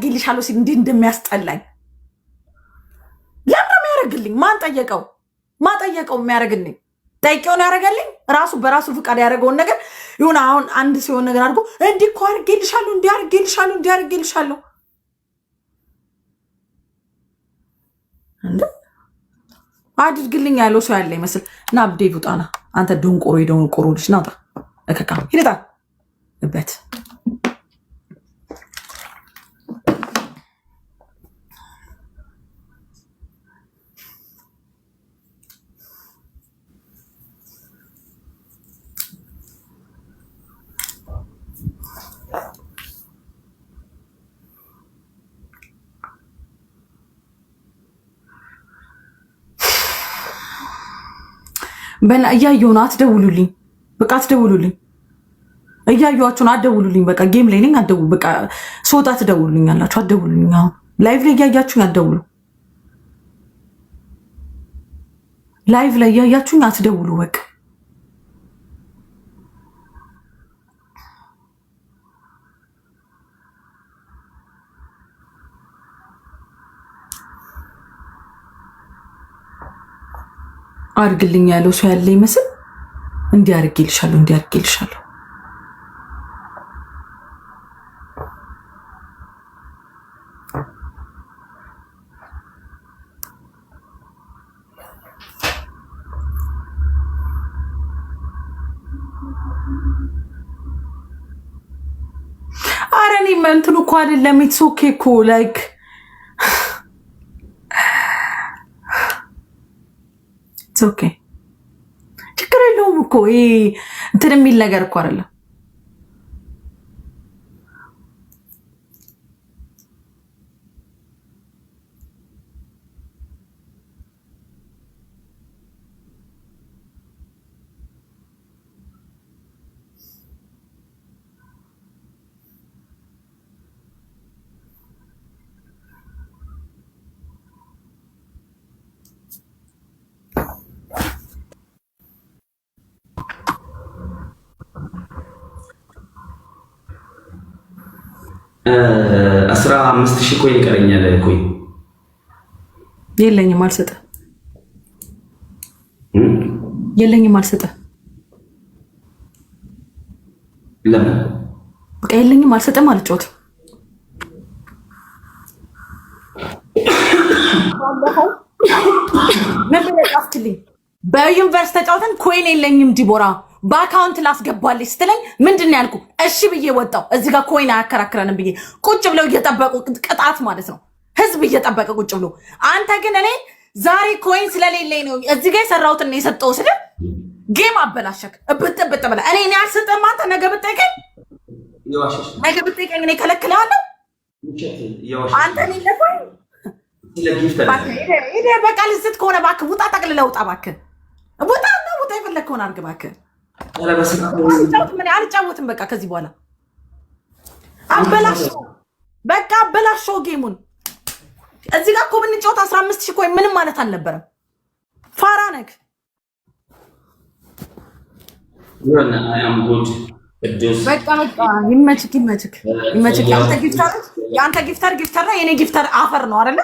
አድርጌልሻለሁ ሲል እንዲህ እንደሚያስጠላኝ ለምን የሚያደርግልኝ? ማን ጠየቀው? የሚያደርግልኝ ጠይቄውን ያደረገልኝ ራሱ በራሱ ፍቃድ ያደረገውን ነገር ይሁን። አሁን አንድ ሲሆን ነገር አድርጎ እንዲህ እኮ አድርጌልሻለሁ፣ እንዲህ አድርጌልሻለሁ እንዴ አድርግልኝ ያለው ሰው ያለ ይመስል እና አብዴ ቡጣና አንተ ደንቆሮ ልጅ ናውጣ እከካ ሂደታ እበት በና እያየሁ ነው። አትደውሉልኝ፣ በቃ አትደውሉልኝ። እያየኋችሁ ነው። አትደውሉልኝ። በቃ ጌም ላይ ነኝ። አትደውሉ። በቃ ሶታ ትደውሉልኝ አላችሁ። አትደውሉልኝ። አሁን ላይቭ ላይ እያያችሁኝ አትደውሉ። ላይቭ ላይ እያያችሁኝ አትደውሉ። በቃ አድርግልኝ ያለው ሰው ያለ ይመስል እንዲህ አድርጌልሻለሁ። ኧረ እኔ እንትኑ እኮ አይደለም። ኢትስ ኦኬ እኮ ላይክ ኦኬ ችግር የለውም እኮ ይሄ እንትን የሚል ነገር እኮ አይደለም። አስራ 5,000 ኮይን ይቀረኛል። ኮይን የለኝም፣ አልሰጠም። ለምን? በቃ የለኝም፣ አልሰጠም፣ አልጫወትም። ምን ብለህ ጻፍክልኝ? በዩኒቨርሲቲ ተጫውተን ኮይን የለኝም ዲቦራ በአካውንት ላስገባልሽ ስትለኝ ምንድን ያልኩ? እሺ ብዬ ወጣው። እዚህ ጋር ኮይን አያከራክረንም ብዬ ቁጭ ብለው እየጠበቁ ቅጣት ማለት ነው፣ ህዝብ እየጠበቀ ቁጭ ብሎ። አንተ ግን እኔ ዛሬ ኮይን ስለሌለኝ ነው እዚህ ጋር የሰራሁትን የሰጠው ስለ ጌም አበላሸክ። እብጥ ብላ እኔ አልሰጠም። አንተ ነገ ብጠይቀኝ እኔ ከለክለዋለሁ። አንተ በቃ ልስት ከሆነ እባክህ ውጣ፣ ጠቅልለህ ውጣ እባክህ። ውጣ የፈለግከውን አድርግ እባክህ። አልጫወትም በቃ ከዚህ በኋላ አበላሸው ጌሙን። እዚህ ጋር እኮ ብንጫወት 15,000 ኮይን ምንም ማለት አልነበረም። ፋራ ነክ በቃ ይመችክ። የአንተ ጊፍተር ነው፣ የኔ ጊፍተር አፈር ነው አይደለ?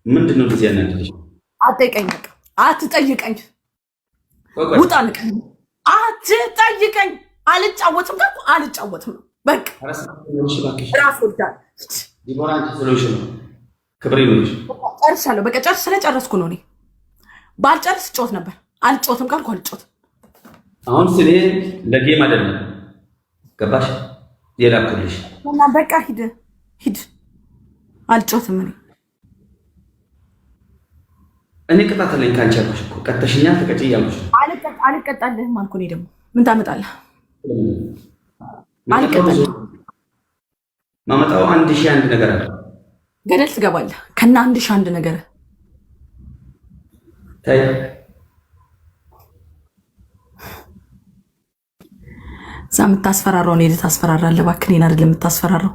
ምንድን ነው እንደዚህ ያናደደሽ? አትጠይቀኝ፣ በቃ አትጠይቀኝ። ውጣ ልቀኝ፣ አትጠይቀኝ። አልጫወትም ጋር አልጫወትም ነው በቃ። ራስ ወዳል ጨርሻለሁ። በቃ ስለጨረስኩ ነው። እኔ ባልጨርስ ጮት ነበር። አልጮትም ካልኩ አልጮትም። አሁን ስለ ለጌም አይደለም ገባሽ? የላኩልሽ እና በቃ ሂድ። አልጮትም እኔ ቅጣትልኝ ካንቺ አልኩሽ እኮ ቀጥተሽኛል። ተቀጭ እያልኩሽ አልቀጣልህም አልኩ። እኔ ደግሞ ምን ታመጣለህ? አልቀጣልህም። ማመጣው 1,001 ነገር አለ። ገደል ትገባለህ ከና 1,001 ነገር ታይ እዛ የምታስፈራራው ነው። ታስፈራራለህ እባክህ። እኔን አይደለም የምታስፈራራው።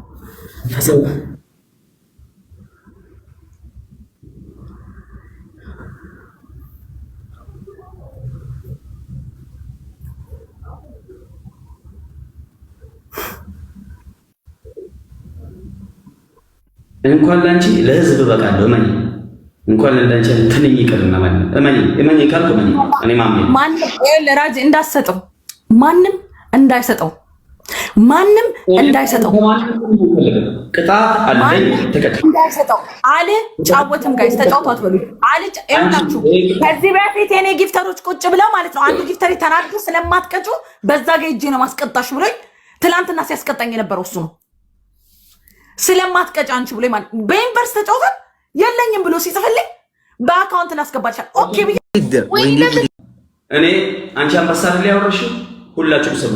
እንኳን ላንቺ ለህዝብ በቃለሁ። እመኒ እንኳን ለአንቺ ትንኝ ይቅርና እመኒ ካልኩ እኔ ማንም ለራጅ እንዳሰጠው ማንም እንዳይሰጠው ቅጣት አለኝ እንዳይሰጠው ጫወትም ጋይስ ተጫውቷት በሉ ይኸውላችሁ። ከዚህ በፊት የኔ ጊፍተሮች ቁጭ ብለው ማለት ነው አንዱ ጊፍተር ተናግሮ ስለማትቀጩ በዛ ጋር እጄ ነው ማስቀጣሽ ብሎኝ ትላንትና ሲያስቀጣኝ የነበረው እሱ ነው። ስለማትቀጭ አንቺ ብሎኝ ማለት በዩኒቨርስ ተጫውተን የለኝም ብሎ ሲጽፍልኝ በአካውንት ላስገባልሻል ኦኬ ብዬ እኔ አንቺ አንበሳ ላይ ያወራሽ ሁላችሁም ስሙ።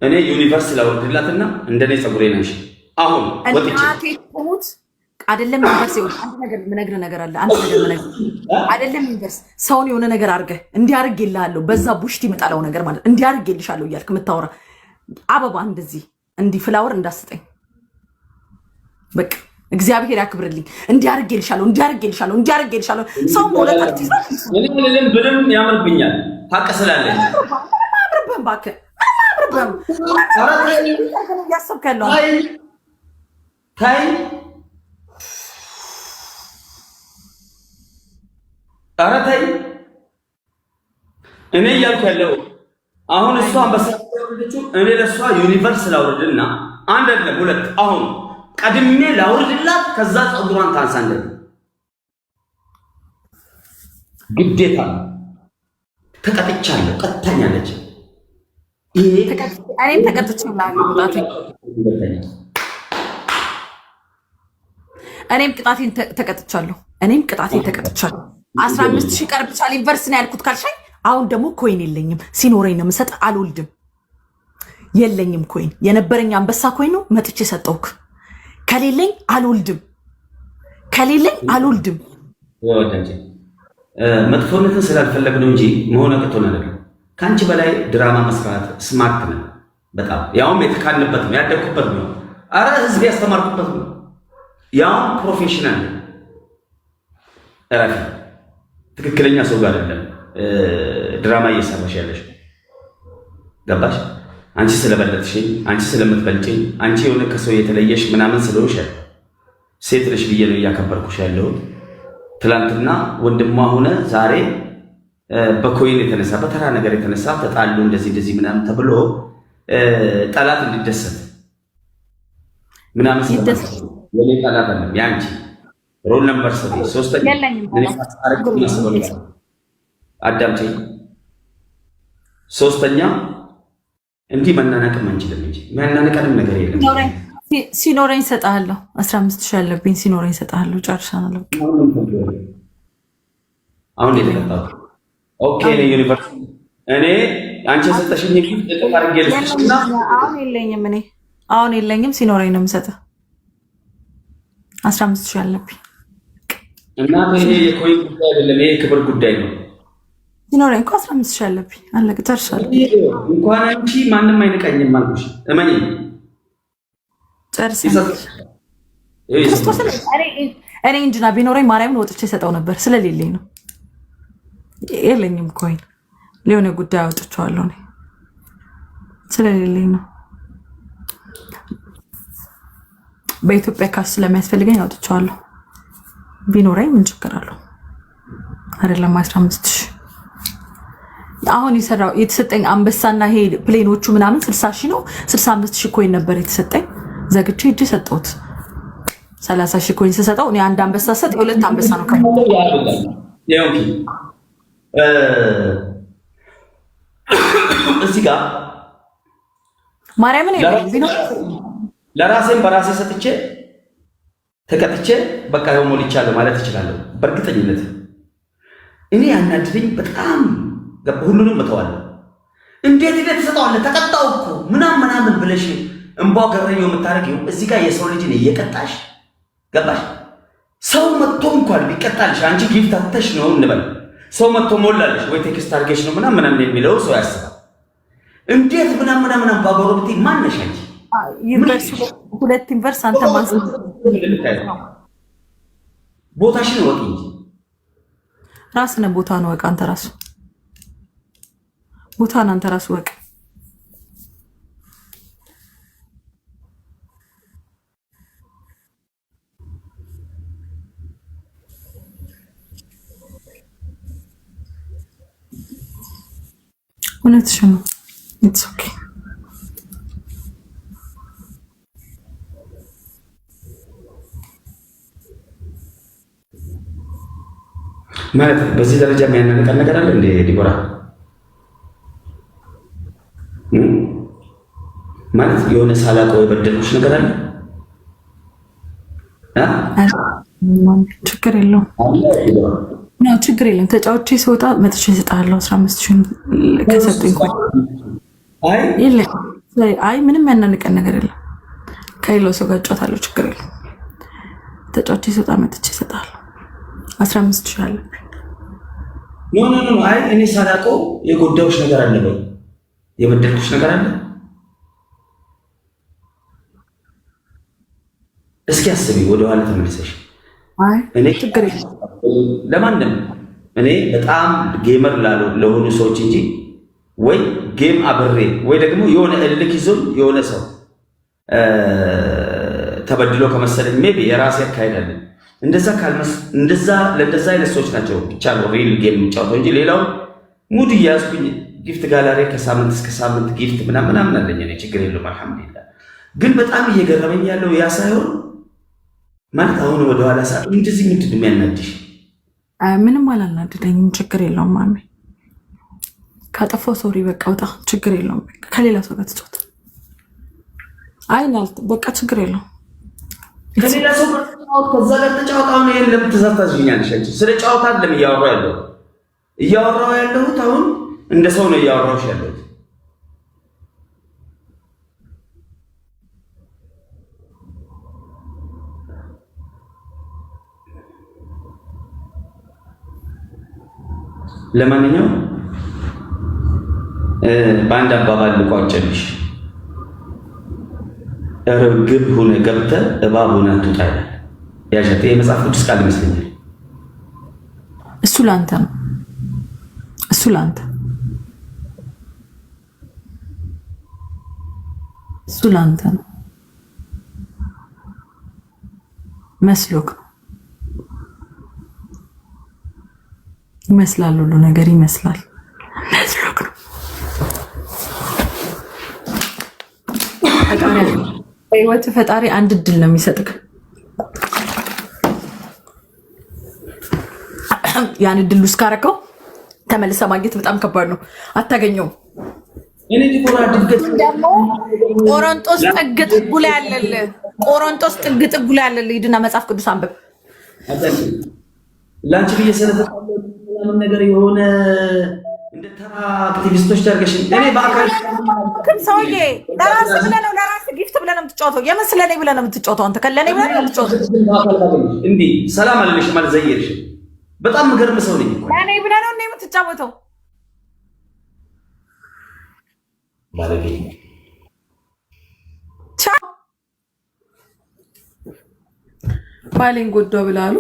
እኔ ዩኒቨርስ ላወርድላትና እንደኔ ጸጉሬ ነሽ አሁን ወጥቼ አይደለም ዩኒቨርስ ይሁን አንድ ነገር ምነግር ነገር አለ። አንድ ነገር ምነግር አይደለም ዩኒቨርስ ሰውን የሆነ ነገር አድርገህ እንዲያርግ ይልሃለሁ በዛ ቡሽቲ መጣለው ነገር ማለት እንዲያርግ ይልሻለሁ እያልክ የምታወራ አበባ እንደዚህ እንዲህ ፍላወር እንዳስጠኝ በቃ እግዚአብሔር ያክብርልኝ። እንዲያርግ ይልሻለሁ ሰው ሞለታ ትይዛል እኔ ብለም ያምርብኛል ሀቅ ስላለኝ አብረን ባከ ያሰብከለው ታይ ኧረ ታይ እኔ እያልኩ ያለው አሁን እሷ አንበሳ ያወረደችው እኔ ለእሷ ዩኒቨርስ ላውርድና አንድ አይደለም ሁለት አሁን ቀድሜ ላውርድላት ከዛ ጸጉሯን ታንሳ እንደዚህ ግዴታ ተቀጥቻለሁ። ቀጥታኛለች እኔም ተቀጥቻለሁ። 15,000 ቀርብቻል ዩኒቨርስ ነው ያልኩት ካልሻኝ አሁን ደግሞ ኮይን የለኝም። ሲኖረኝ ነው የምሰጥ። አልወልድም። የለኝም ኮይን። የነበረኝ አንበሳ ኮይን ነው መጥቼ ሰጠውክ። ከሌለኝ አልወልድም። መጥፎነትን ስላልፈለግ ነው እንጂ መሆን አቅቶን አይደለም። ከአንቺ በላይ ድራማ መስራት ስማርት ነው በጣም ያውም የተካንበት ነው ያደግኩበት ነው። አረ ህዝብ ያስተማርኩበት ነው። ያውም ፕሮፌሽናል እረፊ። ትክክለኛ ሰው ጋር አይደለም ድራማ እየሰራሽ ያለሽ ገባሽ? አንቺ ስለበለጥሽኝ፣ አንቺ ስለምትበልጭኝ፣ አንቺ የሆነ ከሰው የተለየሽ ምናምን ስለሆንሽ ሴት ልጅ ብዬ ነው እያከበርኩሽ ያለሁት። ትላንትና ወንድሟ ሆነ ዛሬ በኮይን የተነሳ በተራ ነገር የተነሳ ተጣሉ እንደዚህ ምናምን ተብሎ ጠላት እንዲደሰት ምናምን የኔ ጠላት አይደለም ያንቺ ሮል ነምበር 3 አዳምጪኝ። ሶስተኛ እንዲህ መናነቅም አንችልም እንጂ መናነቅንም ነገር የለም። ሲኖረኝ እሰጥሃለሁ። 15,000 ያለብኝ ሲኖረኝ እሰጥሃለሁ። ጨርሻለሁ። አሁን የተቀጣው ኦኬ ነው ዩኒቨርስ እኔ አንቺ ሰጠሽኝ ጊፍት ጥፋ አድርጌልሽና አሁን የለኝም ሲኖረኝ ነው የምሰጥህ። 15,000 ያለብኝ እና ይሄ የኮይን ጉዳይ አይደለም፣ ይሄ ክብር ጉዳይ ነው። ሲኖረኝ እኮ 15,000 ያለብኝ አለቀ። ጨርሻለሁ። እንኳን አንቺ ማንም አይነቃኝም አልኩሽ። እመኚ ጨርሻለሁ። እኔ እንጂና ቢኖረኝ ማርያምን ወጥቼ ሰጠው ነበር። ስለሌለኝ ነው። የለኝም ኮይን ሊሆነ ጉዳይ አውጥቼዋለሁ። እኔ ስለሌለኝ ነው። በኢትዮጵያ ካሽ ስለሚያስፈልገኝ አውጥቼዋለሁ። ቢኖረኝ ምን ችግር አለው? አይደለም 15,000 አሁን የተሰጠኝ አንበሳና ይሄ ፕሌኖቹ ምናምን 60,000 ነው። 65,000 ኮይን ነበር የተሰጠኝ። ዘግቼ እጅ ሰጠሁት። 30,000 ኮይን ስሰጠው እኔ አንድ አንበሳ ሰጥ ሁለት አንበሳ ነው እዚህ ጋር ማርያምን ለራሴን በራሴ ሰጥቼ ተቀጥቼ በቃ ይኸው ሞልቻለሁ ማለት እችላለሁ በእርግጠኝነት። እኔ ያናድደኝ በጣም ሁሉንም እተዋለሁ። እንዴት ተሰጠዋለህ ተቀጣው እኮ ምናምን ብለሽ እንቧ ገረኘው የምታደርጊው እዚህ ጋር የሰው ልጅን እየቀጣሽ ገባሽ? ሰው መጥቶ እንኳን ቢቀጣልሽ አንቺ ጊፍት አተሽ ነው እንበል። ሰው መጥቶ ሞላልሽ ወይ ቴክስት አድርገሽ ነው ምናምን የሚለው ሰው ያስባል። እንዴት ምናምን ባጎረብቲ ማነሽ አንቺ? ሁለት ዩኒቨርስ አንተ ቦታሽን ወቂ እንጂ ራስነ ቦታ ነው ወቅ። አንተ ራሱ ቦታን አንተ ራሱ ወቅ። እውነትሽ ነው። ኢትስ ኦኬ ማለት በዚህ ደረጃ የሚያናንቀን ነገር አለ እንዴ ዲቦራ? ማለት የሆነ ሳላውቀው የበደልኩሽ ነገር አለ? ችግር የለውም ነው ችግር የለም። ተጫውቼ ስወጣ መጥቼ እሰጥሃለሁ 15,000 ከሰጡኝ። አይ ምንም ያናንቀን ነገር የለም። ከሌላው ሰው ጋር እጫወታለሁ፣ ችግር የለም። ተጫውቼ ስወጣ መጥቼ እሰጥሃለሁ 15,000 አለ። ኖ አይ እኔ ሳላውቀው የጎዳሁሽ ነገር አለ ወይ የበደልኩሽ ነገር አለ? እስኪ አስቢ ወደኋላ ተመልሰሽ። እኔ ችግር የለም ለማንም እኔ በጣም ጌመር ለሆኑ ሰዎች እንጂ ወይ ጌም አብሬ ወይ ደግሞ የሆነ እልክ ይዞ የሆነ ሰው ተበድሎ ከመሰለኝ ሜቢ የራሴ አካሄዳለን እንደዛ ለእንደዛ አይነት ሰዎች ናቸው ብቻ ነው ሪል ጌም የሚጫወተው እንጂ ሌላው ሙድ እያዝኩኝ ጊፍት ጋላሪ ከሳምንት እስከ ሳምንት ጊፍት ምናምን አለኝ። እኔ ችግር የለውም አልሐምዱሊላህ። ግን በጣም እየገረመኝ ያለው ያ ሳይሆን ማለት አሁን ወደ ኋላ ሰዓት እንደዚህ ምንድን የሚያናድሽ? ምንም አላናድደኝም፣ ችግር የለውም ማሚ። ካጠፋው ሶሪ በቃ ወጣ፣ ችግር የለውም። ከሌላ ሰው ጋር ትጫወት። አይ ናልት በቃ ችግር የለውም። ከሌላ ሰው ጋር ተጫወት፣ ከዛ ጋር ተጫወት። አሁን ይሄን ለምን ተዛታዝኛለሽ? ስለ ጨዋታ አይደለም እያወራሁ ያለሁት አሁን እንደ ሰው ነው እያወራሁሽ ያለሁት። ለማንኛውም በአንድ አባባል ልቋጨልሽ፣ እርግብ ሆነ ገብተህ እባብ ሆነ አትውጣ ይላል። ያሸተ የመጽሐፍ ቅዱስ ቃል ይመስለኛል። እሱ ላንተ ነው። እሱ ላንተ ነው መስሎክ ነው ይመስላል፣ ሁሉ ነገር ይመስላል መስሎክ ነው። በህይወት ፈጣሪ አንድ እድል ነው የሚሰጥክ። ያን እድል ውስጥ ካረከው ተመልሰ ማግኘት በጣም ከባድ ነው፣ አታገኘውም። ቆሮንጦስ ጥግ ጥጉ ላይ ያለልህ ቆሮንጦስ ጥግ ጥጉ ላይ ያለልህ ሂድና መጽሐፍ ቅዱስ አንብብ። ላንቺ ብዬ ስለተጣለው ነገር የሆነ እንደ ተራ አክቲቪስቶች ታርገሽ እኔ በአካል ሰውዬ ለራስህ ብለህ ነው ለራስህ ጊፍት ብለህ ነው የምትጫወተው። የመስለኔ ብለህ ነው የምትጫወተው። አንተ ከለኔ ብለህ ነው የምትጫወተው። እንዴ ሰላም አለልሽ ማለት ዘይርሽ በጣም ምገርም ሰው ነኝ እኮ ለኔ ብለህ ነው እንዴ የምትጫወተው? ባለጌ ባሌን ጎዳው ብላሉ።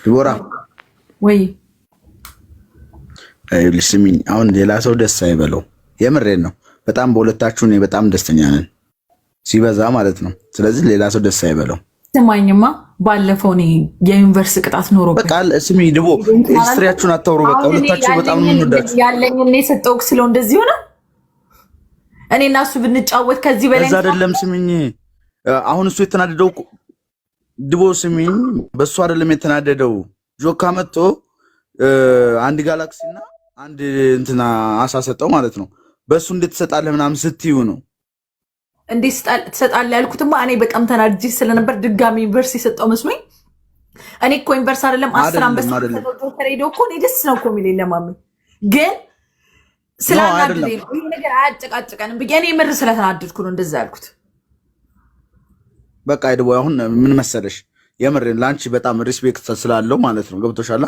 ዲቦራ ወይ ልስሚኝ፣ አሁን ሌላ ሰው ደስ አይበለው። የምሬን ነው። በጣም በሁለታችሁ እኔ በጣም ደስተኛ ነን፣ ሲበዛ ማለት ነው። ስለዚህ ሌላ ሰው ደስ አይበለው። ስማኝማ ባለፈው እኔ የዩኒቨርሲቲ ቅጣት ኖሮብኝ በቃ ስሚ ድቦ ሂስትሪያችሁን አታውሩ። በቃ ሁለታችሁ በጣም ነው የምንወዳችሁ። ያለኝ እኔ ሰጠውክ ስለው እንደዚህ ሆነ። እኔ እና እሱ ብንጫወት ከዚህ በላይ እዛ አይደለም። ስሚኝ አሁን እሱ የተናደደው ድቦ ስሚኝ፣ በሱ አይደለም የተናደደው። ጆካ መጥቶ አንድ ጋላክሲና አንድ እንትና አሳሰጠው ማለት ነው። በሱ እንዴት ትሰጣለህ ምናምን ስትዩ ነው እንዴት ትሰጣለህ ያልኩትማ እኔ በጣም ተናድጄ ስለነበር ድጋሚ ዩኒቨርሲቲ ሰጠው መስሎኝ። እኔ እኮ ዩኒቨርሲቲ አይደለም 10 አንበሳ ተሬዶ እኮ እኔ ደስ ነው እኮ የሚለኝ ለማሚ ግን ስላናደደኝ ነው። ይሄ ነገር አያጨቃጭቀንም ብዬ እኔ ምር ስለተናደድኩ ነው እንደዛ ያልኩት። በቃ አይደው አሁን ምን መሰለሽ የምሬን ላንቺ በጣም ሪስፔክት ስላለው ማለት ነው። ገብቶሻል?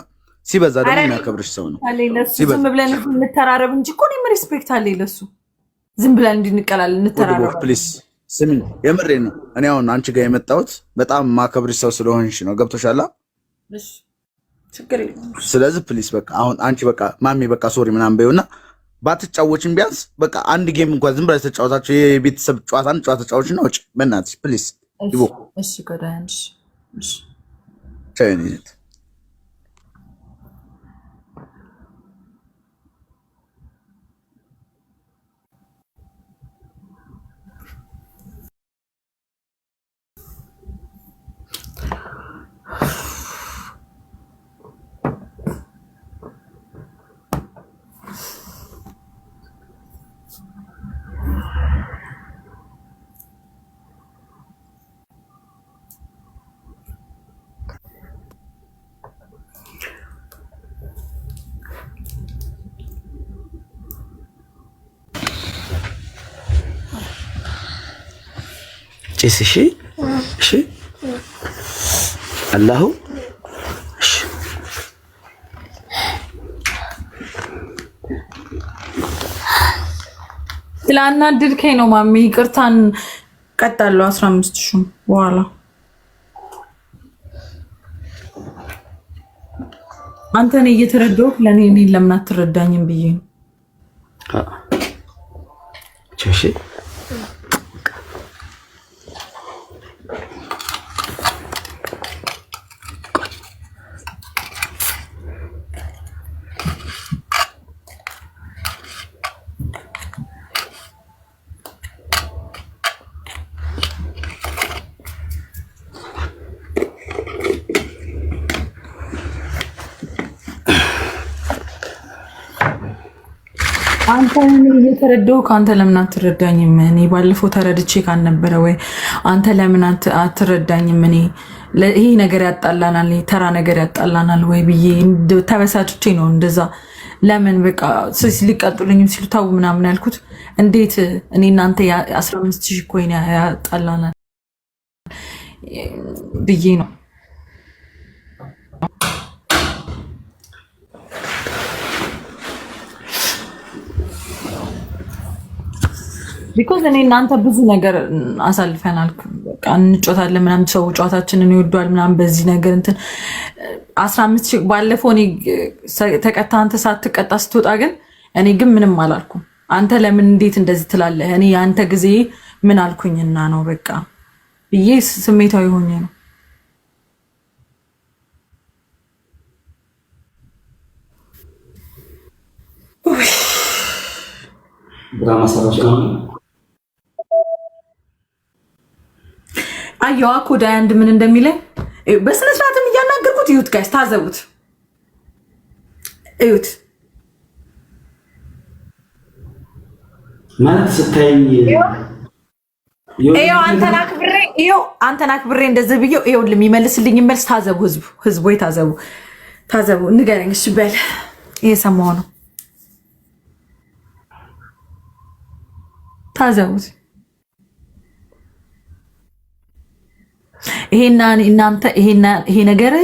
ሲበዛ ደግሞ የሚያከብርሽ ሰው ነው። ዝም ብለን እንተራረብ እንጂ እኮ እኔም ሪስፔክት አለኝ ለሱ። ዝም ብለን እንድንቀላል እንተራረብ። ፕሊዝ ስሚ፣ የምሬን ነው። እኔ አሁን አንቺ ጋር የመጣሁት በጣም ማከብርሽ ሰው ስለሆንሽ ነው። ገብቶሻል? እሺ ችግር የለም። ስለዚህ ፕሊዝ በቃ አሁን አንቺ በቃ ማሚ በቃ ሶሪ ምናምን በይውና ባትጫወችን ቢያንስ በቃ አንድ ጌም እንኳን ዝም ብለሽ ተጫወታችሁ የቤተሰብ ጨዋታን ተጫወችን ነው። እጪ በእናትሽ ፕሊዝ ይቦ እሺ ጎዳንሽ እሺ ቻይኒት ጭስ እሺ እሺ አላሁ እሺ ስላናደድከኝ ነው ማሚ። ይቅርታን ቀጣለሁ 15 ሺህ በኋላ አንተን እየተረዳሁ ለኔ ለምን አትረዳኝም ብዬ ነው። እሺ አንተን እየተረዳሁ ከአንተ ለምን አትረዳኝም? እኔ ባለፈው ተረድቼ ካልነበረ ወይ አንተ ለምን አትረዳኝም? እኔ ይሄ ነገር ያጣላናል፣ ተራ ነገር ያጣላናል ወይ ብዬ ተበሳጭቼ ነው እንደዛ። ለምን በቃ ሊቀጡልኝም ሲሉ ታው ምናምን ያልኩት እንዴት እኔ እናንተ 15,000 ኮይን ያጣላናል ብዬ ነው። ቢኮዝ እኔ እናንተ ብዙ ነገር አሳልፈናል። በቃ እንጮታለን ምናምን ሰው ጨዋታችንን ይወዷል ምናምን በዚህ ነገር እንትን 15,000 ባለፈው እኔ ተቀጣ አንተ ሳትቀጣ ስትወጣ ግን እኔ ግን ምንም አላልኩም። አንተ ለምን እንዴት እንደዚህ ትላለህ? እኔ የአንተ ጊዜ ምን አልኩኝና ነው በቃ ብዬ ስሜታዊ ሆኜ ነው። አየዋ ኮዳ አንድ ምን እንደሚለኝ በስነ ስርዓትም እያናገርኩት እዩት፣ ጋይስ ታዘቡት፣ እዩት ማለት ስታይኝ ይኸው አንተና ክብሬ እንደዚህ ብዬው ይኸው የሚመልስልኝ መልስ ታዘቡ፣ ህዝቡ ወይ ታዘቡ ንገረኝ። እሺ በል እየሰማሁ ነው፣ ታዘቡት። ይሄ ነገር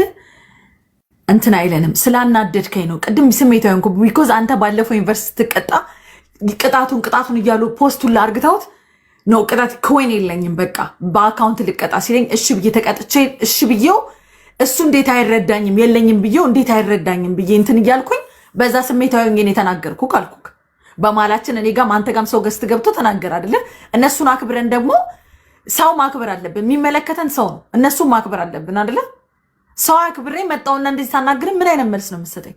እንትን አይለንም። ስላናደድከኝ ነው ቅድም ስሜታዊ ሆንኩ። ቢኮዝ አንተ ባለፈው ዩኒቨርሲቲ ስትቀጣ ቅጣቱን እያሉ ፖስቱን ላርግተውት ነው። ቅጣት ኮይን የለኝም በቃ በአካውንት ልቀጣ ሲለኝ እሺ ብዬ ተቀጥቼ እሺ ብዬው እሱ እንዴት አይረዳኝም የለኝም ብዬው እንዴት አይረዳኝም ብዬ እንትን እያልኩኝ በዛ ስሜታዊ ሆኜ የተናገርኩ ካልኩክ በማላችን እኔ ጋር አንተ ጋርም ሰው ገስት ገብቶ ተናገር አይደለ? እነሱን አክብረን ደግሞ ሰው ማክበር አለብን። የሚመለከተን ሰው ነው። እነሱን ማክበር አለብን አይደለ? ሰው አክብሬ መጣውና እንደዚህ ሳናግር ምን አይነት መልስ ነው የምትሰጠኝ?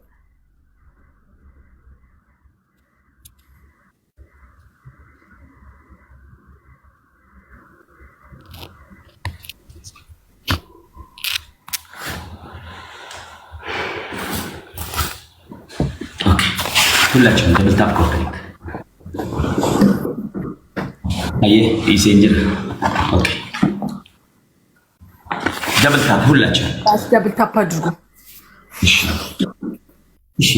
ሁላችንም ደብል ታፕ ኮርክሊክ ኢሴንጀር ኦኬ ደብል ታፕ ሁላችንም ደብል ታፕ አድርጉ። እሺ እሺ